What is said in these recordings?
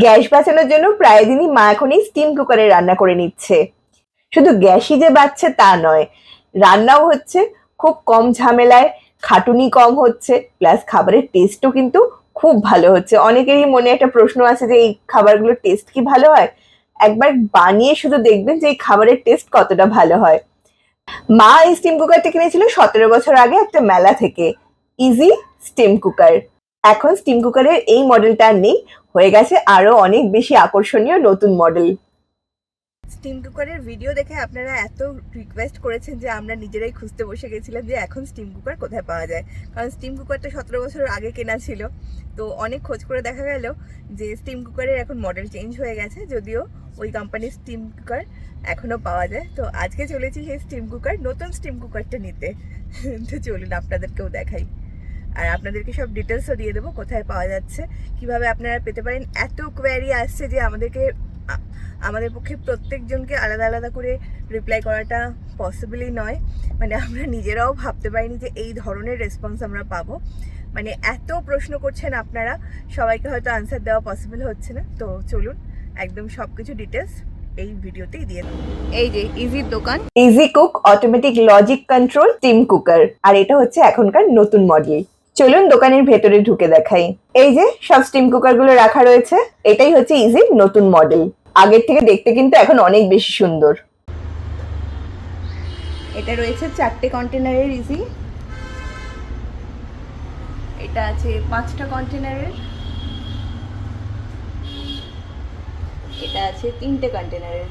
Gas বাঁচানোর জন্য প্রায় দিনই মা এখন এই স্টিম কুকারে রান্না করে নিচ্ছে। শুধু গ্যাসই যে বাঁচছে তা নয়, রান্নাও হচ্ছে খুব কম ঝামেলায়, খাটুনি কম হচ্ছে, প্লাস খাবারের টেস্টও কিন্তু খুব ভালো হচ্ছে। অনেকেরই মনে একটা প্রশ্ন আছে যে এই খাবারগুলোর টেস্ট কি ভালো হয়? একবার বানিয়ে শুধু দেখবেন যে এই খাবারের টেস্ট কতটা ভালো হয়। মা এই স্টিম কুকারটা কিনেছিল 17 বছর আগে একটা মেলা থেকে, ইজি স্টিম কুকার। এখন স্টিম কুকারের এই মডেলটা আর নেই, হয়ে গেছে আরো অনেক বেশি আকর্ষণীয় নতুন মডেল। স্টিম কুকারের ভিডিও দেখে আপনারা এত রিকোয়েস্ট করেছেন যে আমরা নিজেরাই খুঁজতে বসে গেছিলাম যে এখন স্টিম কুকার কোথায় পাওয়া যায়। কারণ স্টিম কুকারটা 17 বছর আগে কেনা ছিল, তো অনেক খোঁজ করে দেখা গেল যে স্টিম কুকারের এখন মডেল চেঞ্জ হয়ে গেছে, যদিও ওই কোম্পানির স্টিম কুকার এখনও পাওয়া যায়। তো আজকে চলেছি সেই স্টিম কুকার, নতুন স্টিম কুকারটা নিতে। তো চলুন আপনাদেরকেও দেখাই, আর আপনাদেরকে সব ডিটেলসও দিয়ে দেবো কোথায় পাওয়া যাচ্ছে, কিভাবে আপনারা পেতে পারেন। এত কোয়ারি আসছে যে আমাদের পক্ষে প্রত্যেকজনকে আলাদা আলাদা করে রিপ্লাই করাটা পসিবলই নয়। মানে আমরা নিজেরাও ভাবতে পারিনি যে এই ধরনের রেসপন্স আমরা পাবো। মানে এত প্রশ্ন করছেন আপনারা, সবাইকে হয়তো আনসার দেওয়া পসিবল হচ্ছে না। তো চলুন একদম সব কিছু ডিটেলস এই ভিডিওতেই দিয়ে দেবো। এই যে ইজির দোকান, easy cook automatic logic control steam cooker, আর এটা হচ্ছে এখনকার নতুন মডেল। চলুন দোকানের ভেতরে ঢুকে দেখাই। এই যে সব স্টিম কুকার গুলো রাখা রয়েছে, এটাই হচ্ছে ইজির নতুন মডেল। আগের থেকে দেখতে কিন্তু এখন অনেক বেশি সুন্দর। এটা রয়েছে 4টে কন্টেনারের ইজি, এটা আছে 5টা কন্টেনারের, এটা আছে 3টে কন্টেনারের।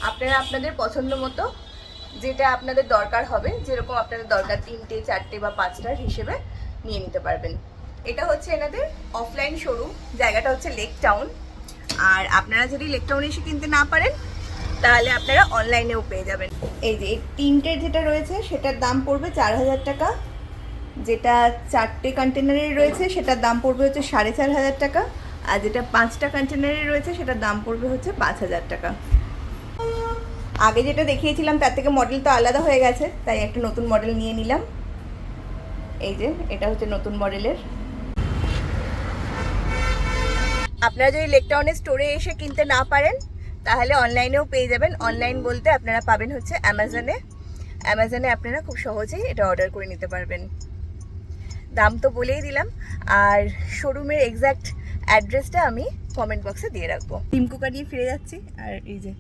আপনারা আপনাদের পছন্দ মতো যেটা আপনাদের দরকার হবে, যেরকম আপনাদের দরকার 3টে 4টে বা 5টার হিসেবে নিয়ে নিতে পারবেন। এটা হচ্ছে এনাদের অফলাইন শোরুম, জায়গাটা হচ্ছে লেক টাউন। আর আপনারা যদি লেক টাউনে এসে কিনতে না পারেন তাহলে আপনারা অনলাইনেও পেয়ে যাবেন। এই যে 3টে যেটা রয়েছে সেটার দাম পড়বে 4000 টাকা, যেটা 4টে কন্টেনারের রয়েছে সেটার দাম পড়বে হচ্ছে 4500 টাকা, আর যেটা 5টা কন্টেনারের রয়েছে সেটার দাম পড়বে হচ্ছে 5000 টাকা। আগে যেটা দেখিয়েছিলাম তার থেকে মডেল তো আলাদা হয়ে গেছে, তাই একটা নতুন মডেল নিয়ে নিলাম। এই যে এটা হচ্ছে নতুন মডেলের। আপনারা যদি লেক টাউনের স্টোরে এসে কিনতে না পারেন তাহলে অনলাইনেও পেয়ে যাবেন। অনলাইন বলতে আপনারা পাবেন হচ্ছে অ্যামাজনে আপনারা খুব সহজেই এটা অর্ডার করে নিতে পারবেন। দাম তো বলেই দিলাম, আর শোরুমের এক্স্যাক্ট অ্যাড্রেসটা আমি কমেন্ট বক্সে দিয়ে রাখবো। স্টিম কুকার নিয়ে ফিরে যাচ্ছি, আর এই যে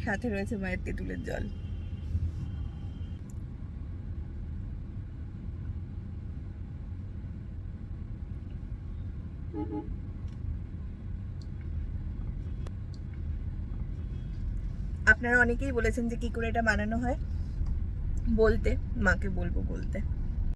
সাথে রয়েছে মায়ের তেঁতুলের জল। আপনারা অনেকেই বলেছেন যে কি করে এটা বানানো হয়, বলতে মাকে বলবো বলতে।